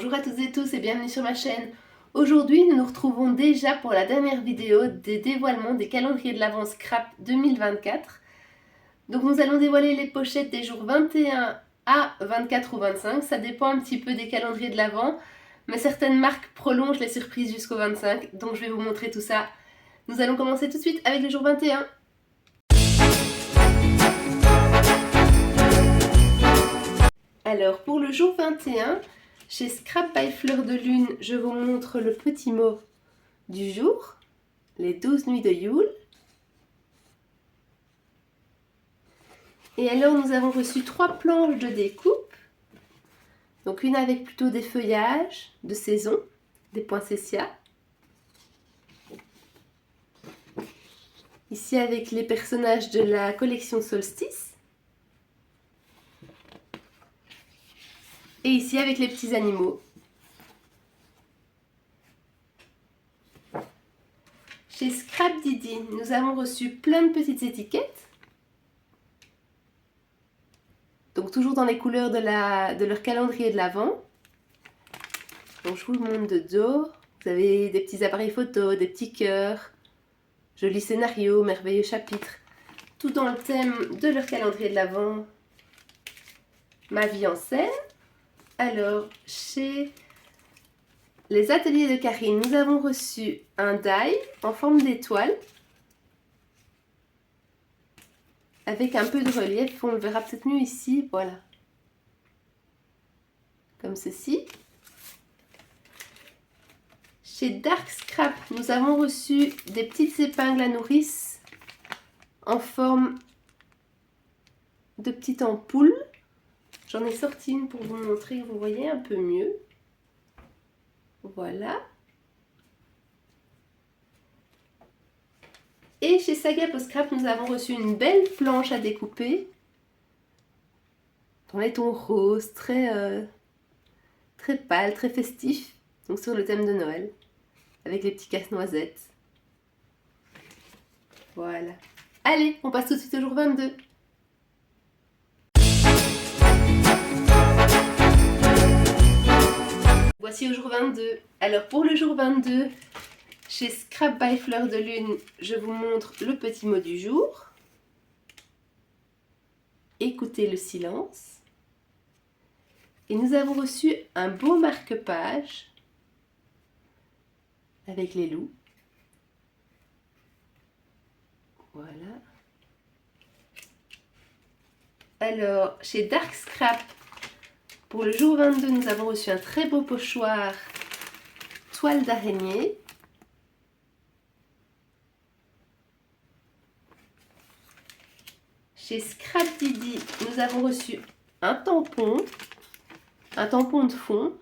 Bonjour à toutes et tous et bienvenue sur ma chaîne. Aujourd'hui, nous nous retrouvons déjà pour la dernière vidéo des dévoilements des calendriers de l'Avent Scrap 2024. Donc nous allons dévoiler les pochettes des jours 21 à 24 ou 25. Ça dépend un petit peu des calendriers de l'Avent, mais certaines marques prolongent les surprises jusqu'au 25. Donc je vais vous montrer tout ça. Nous allons commencer tout de suite avec le jour 21. Alors pour le jour 21, chez Scrap by Fleur de Lune, je vous montre le petit mot du jour, les 12 nuits de Yule. Et alors nous avons reçu 3 planches de découpe, donc une avec plutôt des feuillages de saison, des poinsettias. Ici avec les personnages de la collection Solstice. Et ici avec les petits animaux. Chez Scrap Didi, nous avons reçu plein de petites étiquettes. Donc toujours dans les couleurs de leur calendrier de l'Avent. Donc je vous le montre de dos. Vous avez des petits appareils photo, des petits cœurs, joli scénario, merveilleux chapitre. Tout dans le thème de leur calendrier de l'Avent. Ma vie en scène. Alors, chez les ateliers de Karine, nous avons reçu un die en forme d'étoile avec un peu de relief. On le verra peut-être mieux ici, voilà. Comme ceci. Chez Dark Scrap, nous avons reçu des petites épingles à nourrice en forme de petite ampoule. J'en ai sorti une pour vous montrer, vous voyez un peu mieux. Voilà. Et chez Saga Post Scrap, nous avons reçu une belle planche à découper. Dans les tons roses, très pâle, très festif. Donc sur le thème de Noël. Avec les petits casse-noisettes. Voilà. Allez, on passe tout de suite au jour 22. Voici au jour 22. Alors pour le jour 22, chez Scrap by Fleur de Lune, je vous montre le petit mot du jour. Écoutez le silence. Et nous avons reçu un beau marque-page avec les loups. Voilà. Alors, chez Dark Scrap, pour le jour 22, nous avons reçu un très beau pochoir toile d'araignée. Chez Scrap Didi, nous avons reçu un tampon de fond.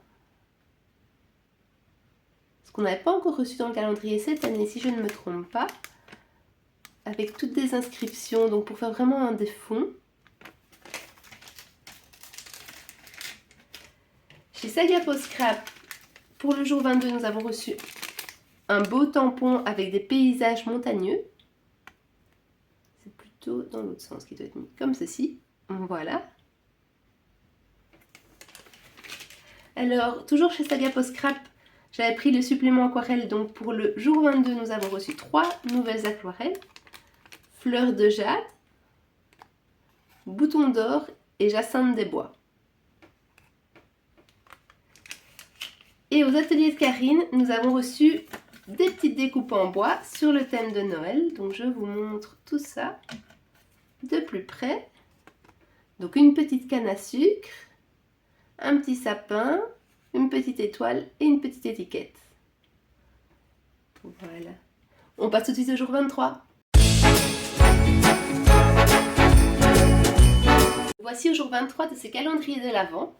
Ce qu'on n'avait pas encore reçu dans le calendrier cette année, si je ne me trompe pas. Avec toutes des inscriptions, donc pour faire vraiment un des fonds. Chez Saga Post Scrap, pour le jour 22, nous avons reçu un beau tampon avec des paysages montagneux. C'est plutôt dans l'autre sens qui doit être mis comme ceci. Voilà. Alors, toujours chez Saga Post Scrap, j'avais pris le supplément aquarelle. Donc pour le jour 22, nous avons reçu 3 nouvelles aquarelles. Fleur de jade, bouton d'or et jacinthe des bois. Et aux ateliers de Karine, nous avons reçu des petites découpes en bois sur le thème de Noël. Donc je vous montre tout ça de plus près. Donc une petite canne à sucre, un petit sapin, une petite étoile et une petite étiquette. Voilà. On passe tout de suite au jour 23. Voici au jour 23 de ces calendriers de l'Avent.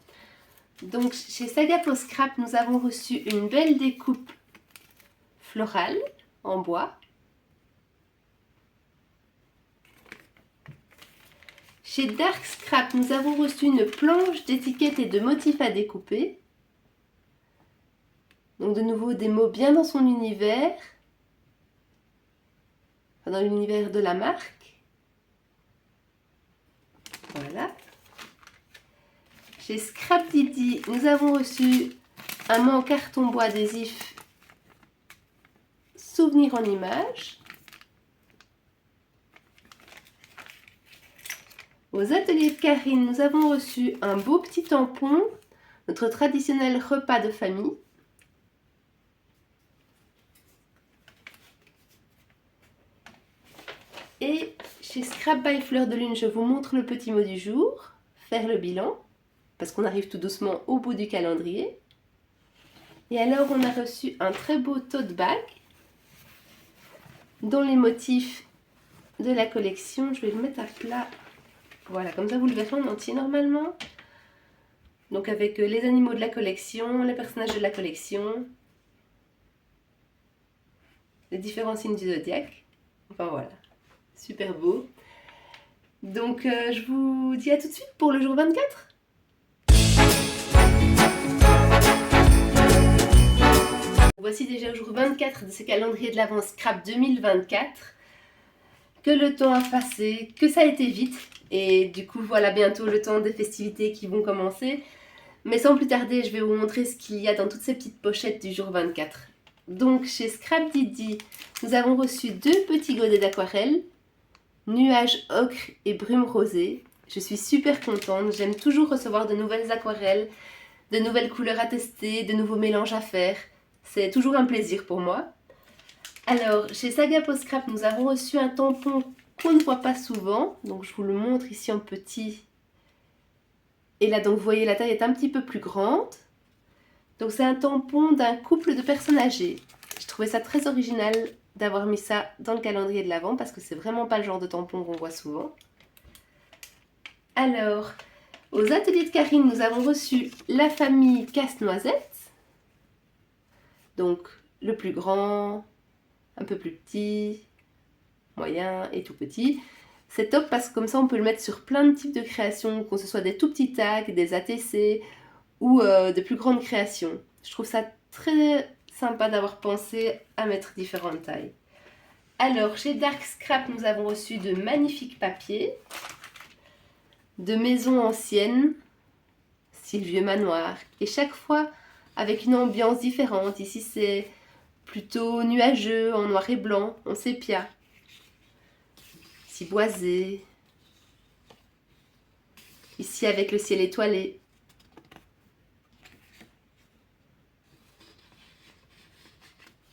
Donc chez Saga Post Scrap, nous avons reçu une belle découpe florale en bois. Chez Dark Scrap, nous avons reçu une planche d'étiquettes et de motifs à découper. Donc de nouveau des mots bien dans son univers, enfin dans l'univers de la marque. Voilà. Chez Scrap Didi, nous avons reçu un mot en carton bois adhésif souvenir en image. Aux ateliers de Karine, nous avons reçu un beau petit tampon, notre traditionnel repas de famille. Et chez Scrap by Fleur de Lune, je vous montre le petit mot du jour, faire le bilan, parce qu'on arrive tout doucement au bout du calendrier. Et alors on a reçu un très beau tote bag, dont les motifs de la collection, je vais le mettre à plat. Voilà, comme ça vous le verrez en entier normalement. Donc avec les animaux de la collection, les personnages de la collection, les différents signes du zodiaque. Enfin voilà, super beau. Donc je vous dis à tout de suite pour le jour 24. Voici déjà le jour 24 de ce calendrier de l'Avent Scrap 2024. Que le temps a passé, que ça a été vite. Et du coup, voilà bientôt le temps des festivités qui vont commencer. Mais sans plus tarder, je vais vous montrer ce qu'il y a dans toutes ces petites pochettes du jour 24. Donc, chez Scrap Didi, nous avons reçu 2 petits godets d'aquarelle, nuages ocre et brume rosée. Je suis super contente, j'aime toujours recevoir de nouvelles aquarelles, de nouvelles couleurs à tester, de nouveaux mélanges à faire. C'est toujours un plaisir pour moi. Alors, chez Saga Post Scrap, nous avons reçu un tampon qu'on ne voit pas souvent. Donc, je vous le montre ici en petit. Et là, donc, vous voyez, la taille est un petit peu plus grande. Donc, c'est un tampon d'un couple de personnes âgées. Je trouvais ça très original d'avoir mis ça dans le calendrier de l'Avent parce que c'est vraiment pas le genre de tampon qu'on voit souvent. Alors, aux ateliers de Karine, nous avons reçu la famille Casse-Noisette. Donc, le plus grand, un peu plus petit, moyen et tout petit. C'est top parce que comme ça on peut le mettre sur plein de types de créations, que ce soit des tout petits tags, des ATC ou de plus grandes créations. Je trouve ça très sympa d'avoir pensé à mettre différentes tailles. Alors chez Dark Scrap nous avons reçu de magnifiques papiers, de maisons anciennes, style vieux manoir, et chaque fois avec une ambiance différente. Ici c'est plutôt nuageux, en noir et blanc, en sépia. Ici boisé. Ici avec le ciel étoilé.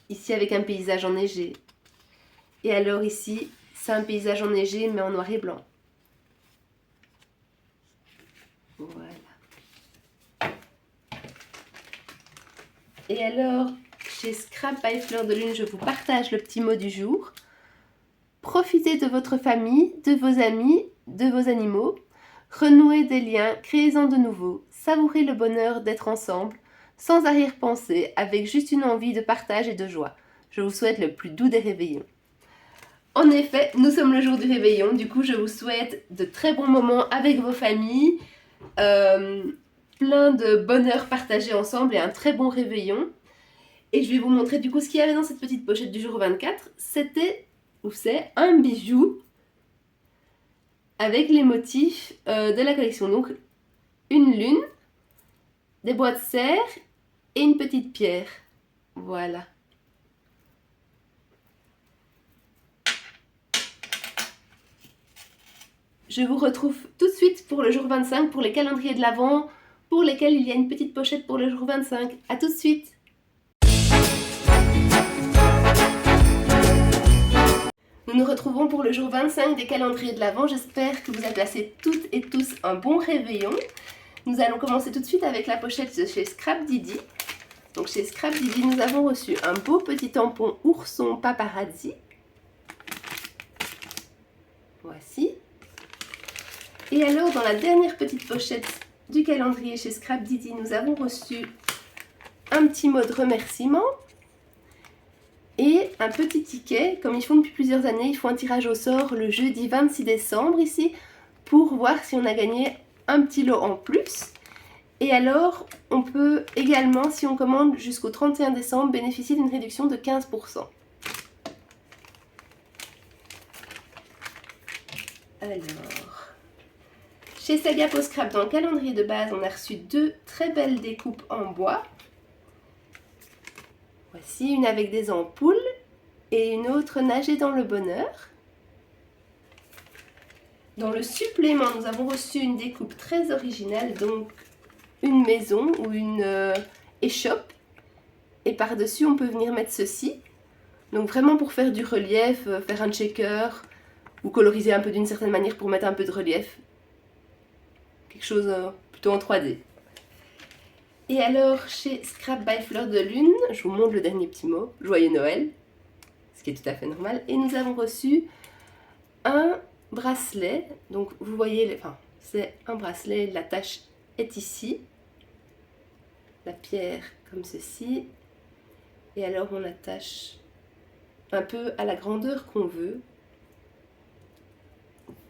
Ici avec un paysage enneigé. Et alors ici, c'est un paysage enneigé mais en noir et blanc. Voilà. Et alors, chez Scrap by Fleur de Lune, je vous partage le petit mot du jour. Profitez de votre famille, de vos amis, de vos animaux. Renouez des liens, créez-en de nouveaux. Savourez le bonheur d'être ensemble, sans arrière-pensée, avec juste une envie de partage et de joie. Je vous souhaite le plus doux des réveillons. En effet, nous sommes le jour du réveillon. Du coup, je vous souhaite de très bons moments avec vos familles. Plein de bonheur partagé ensemble et un très bon réveillon. Et je vais vous montrer du coup ce qu'il y avait dans cette petite pochette du jour 24. C'était, ou c'est, un bijou avec les motifs de la collection. Donc une lune, des bois de serre et une petite pierre. Voilà. Je vous retrouve tout de suite pour le jour 25, pour les calendriers de l'Avent, pour lesquels il y a une petite pochette pour le jour 25. A tout de suite! Nous nous retrouvons pour le jour 25 des calendriers de l'Avent. J'espère que vous avez passé toutes et tous un bon réveillon. Nous allons commencer tout de suite avec la pochette de chez Scrap Didi. Donc chez Scrap Didi, nous avons reçu un beau petit tampon ourson paparazzi. Voici. Et alors, dans la dernière petite pochette du calendrier chez Scrap Didi, nous avons reçu un petit mot de remerciement et un petit ticket. Comme ils font depuis plusieurs années, ils font un tirage au sort le jeudi 26 décembre ici pour voir si on a gagné un petit lot en plus. Et alors, on peut également, si on commande jusqu'au 31 décembre, bénéficier d'une réduction de 15%. Alors, chez Saga Post Scrap, dans le calendrier de base, on a reçu 2 très belles découpes en bois. Voici une avec des ampoules et une autre nager dans le bonheur. Dans le supplément, nous avons reçu une découpe très originale, donc une maison ou une échoppe. Et par-dessus, on peut venir mettre ceci. Donc vraiment pour faire du relief, faire un checker ou coloriser un peu d'une certaine manière pour mettre un peu de relief. Quelque chose plutôt en 3D. Et alors, chez Scrap by Fleur de Lune, je vous montre le dernier petit mot, Joyeux Noël, ce qui est tout à fait normal. Et nous avons reçu un bracelet, donc vous voyez, enfin, c'est un bracelet, l'attache est ici, la pierre comme ceci, et alors on attache un peu à la grandeur qu'on veut,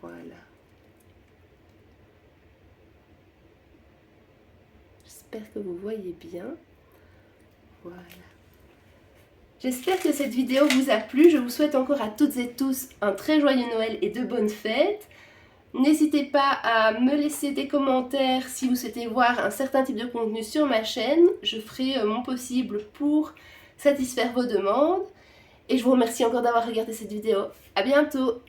voilà. J'espère que vous voyez bien. Voilà. J'espère que cette vidéo vous a plu. Je vous souhaite encore à toutes et tous un très joyeux Noël et de bonnes fêtes. N'hésitez pas à me laisser des commentaires si vous souhaitez voir un certain type de contenu sur ma chaîne. Je ferai mon possible pour satisfaire vos demandes. Et je vous remercie encore d'avoir regardé cette vidéo. À bientôt!